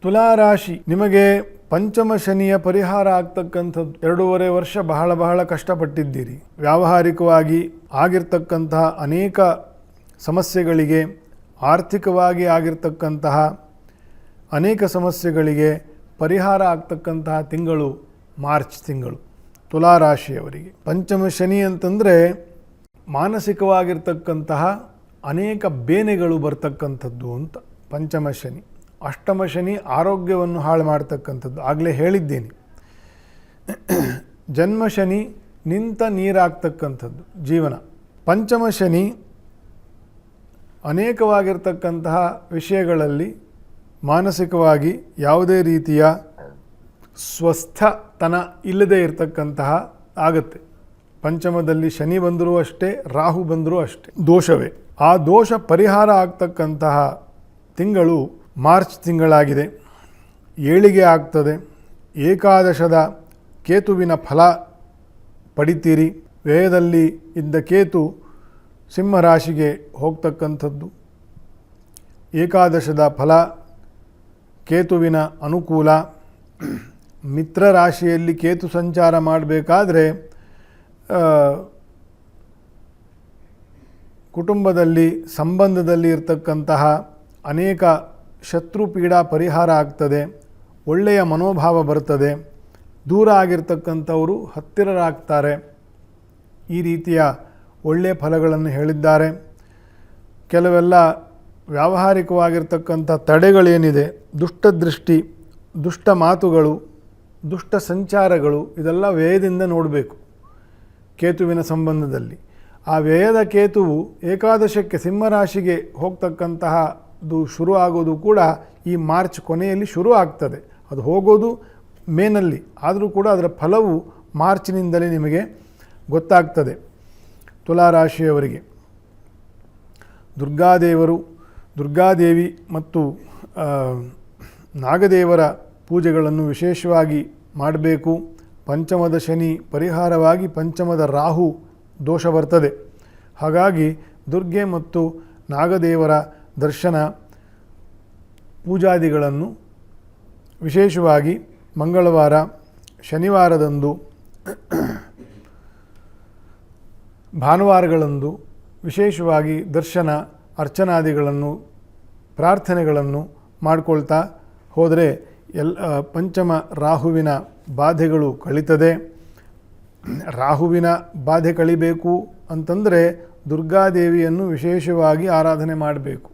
ತುಲಾರಾಶಿ, ನಿಮಗೆ ಪಂಚಮ ಶನಿಯ ಪರಿಹಾರ ಆಗ್ತಕ್ಕಂಥದ್ದು. 2.5 ವರ್ಷ ಬಹಳ ಕಷ್ಟಪಟ್ಟಿದ್ದೀರಿ. ವ್ಯಾವಹಾರಿಕವಾಗಿ ಆಗಿರ್ತಕ್ಕಂತಹ ಅನೇಕ ಸಮಸ್ಯೆಗಳಿಗೆ, ಆರ್ಥಿಕವಾಗಿ ಆಗಿರ್ತಕ್ಕಂತಹ ಅನೇಕ ಸಮಸ್ಯೆಗಳಿಗೆ ಪರಿಹಾರ ಆಗ್ತಕ್ಕಂತಹ ತಿಂಗಳು ಮಾರ್ಚ್ ತಿಂಗಳು ತುಲಾರಾಶಿಯವರಿಗೆ. ಪಂಚಮ ಶನಿ ಅಂತಂದರೆ ಮಾನಸಿಕವಾಗಿರ್ತಕ್ಕಂತಹ ಅನೇಕ ಬೇನೆಗಳು ಬರ್ತಕ್ಕಂಥದ್ದು ಅಂತ ಪಂಚಮ ಶನಿ. ಅಷ್ಟಮ ಶನಿ ಆರೋಗ್ಯವನ್ನು ಹಾಳು ಮಾಡ್ತಕ್ಕಂಥದ್ದು, ಆಗಲೇ ಹೇಳಿದ್ದೇನೆ. ಜನ್ಮ ಶನಿ ನಿಂತ ನೀರಾಗ್ತಕ್ಕಂಥದ್ದು ಜೀವನ. ಪಂಚಮ ಶನಿ ಅನೇಕವಾಗಿರ್ತಕ್ಕಂತಹ ವಿಷಯಗಳಲ್ಲಿ ಮಾನಸಿಕವಾಗಿ ಯಾವುದೇ ರೀತಿಯ ಸ್ವಸ್ಥತನ ಇಲ್ಲದೆ ಇರತಕ್ಕಂತಹ ಆಗುತ್ತೆ. ಪಂಚಮದಲ್ಲಿ ಶನಿ ಬಂದರೂ ಅಷ್ಟೇ, ರಾಹು ಬಂದರೂ ಅಷ್ಟೇ, ದೋಷವೇ. ಆ ದೋಷ ಪರಿಹಾರ ಆಗ್ತಕ್ಕಂತಹ ತಿಂಗಳು ಮಾರ್ಚ್ ತಿಂಗಳಾಗಿದೆ. ಏಳಿಗೆ ಆಗ್ತದೆ. ಏಕಾದಶದ ಕೇತುವಿನ ಫಲ ಪಡಿತೀರಿ. ವ್ಯಯದಲ್ಲಿ ಇದ್ದ ಕೇತು ಸಿಂಹರಾಶಿಗೆ ಹೋಗ್ತಕ್ಕಂಥದ್ದು. ಏಕಾದಶದ ಫಲ, ಕೇತುವಿನ ಅನುಕೂಲ. ಮಿತ್ರ ರಾಶಿಯಲ್ಲಿ ಕೇತು ಸಂಚಾರ ಮಾಡಬೇಕಾದ್ರೆ ಕುಟುಂಬದಲ್ಲಿ ಸಂಬಂಧದಲ್ಲಿ ಇರತಕ್ಕಂತಹ ಅನೇಕ ಶತ್ರು ಪೀಡಾ ಪರಿಹಾರ ಆಗ್ತದೆ. ಒಳ್ಳೆಯ ಮನೋಭಾವ ಬರ್ತದೆ. ದೂರ ಆಗಿರ್ತಕ್ಕಂಥವರು ಹತ್ತಿರರಾಗ್ತಾರೆ. ಈ ರೀತಿಯ ಒಳ್ಳೆಯ ಫಲಗಳನ್ನು ಹೇಳಿದ್ದಾರೆ. ಕೆಲವೆಲ್ಲ ವ್ಯಾವಹಾರಿಕವಾಗಿರ್ತಕ್ಕಂಥ ತಡೆಗಳೇನಿದೆ, ದುಷ್ಟದೃಷ್ಟಿ, ದುಷ್ಟ ಮಾತುಗಳು, ದುಷ್ಟ ಸಂಚಾರಗಳು, ಇದೆಲ್ಲ ವ್ಯಯದಿಂದ ನೋಡಬೇಕು ಕೇತುವಿನ ಸಂಬಂಧದಲ್ಲಿ. ಆ ವ್ಯಯದ ಕೇತುವು ಏಕಾದಶಕ್ಕೆ ಸಿಂಹರಾಶಿಗೆ ಹೋಗ್ತಕ್ಕಂತಹದ್ದು ಶುರು ಆಗೋದು ಕೂಡ ಈ ಮಾರ್ಚ್ ಕೊನೆಯಲ್ಲಿ ಶುರು ಆಗ್ತದೆ. ಅದು ಹೋಗೋದು ಮೇನಲ್ಲಿ, ಆದರೂ ಕೂಡ ಅದರ ಫಲವು ಮಾರ್ಚ್ನಿಂದಲೇ ನಿಮಗೆ ಗೊತ್ತಾಗ್ತದೆ. ತುಲಾರಾಶಿಯವರಿಗೆ ದುರ್ಗಾದೇವಿ ಮತ್ತು ನಾಗದೇವರ ಪೂಜೆಗಳನ್ನು ವಿಶೇಷವಾಗಿ ಮಾಡಬೇಕು. ಪಂಚಮದ ಶನಿ ಪರಿಹಾರವಾಗಿ ಪಂಚಮದ ರಾಹು ದೋಷ ಬರ್ತದೆ. ಹಾಗಾಗಿ ದುರ್ಗೆ ಮತ್ತು ನಾಗದೇವರ ದರ್ಶನ ಪೂಜಾದಿಗಳನ್ನು ವಿಶೇಷವಾಗಿ ಮಂಗಳವಾರ, ಶನಿವಾರದಂದು, ಭಾನುವಾರಗಳಂದು ವಿಶೇಷವಾಗಿ ದರ್ಶನ, ಅರ್ಚನಾದಿಗಳನ್ನು, ಪ್ರಾರ್ಥನೆಗಳನ್ನು ಮಾಡಿಕೊಳ್ತಾ ಹೋದರೆ ಪಂಚಮ ರಾಹುವಿನ ಬಾಧೆಗಳು ಕಳೀತದೆ. ರಾಹುವಿನ ಬಾಧೆ ಕಳಿಬೇಕು ಅಂತಂದರೆ ದುರ್ಗಾದೇವಿಯನ್ನು ವಿಶೇಷವಾಗಿ ಆರಾಧನೆ ಮಾಡಬೇಕು.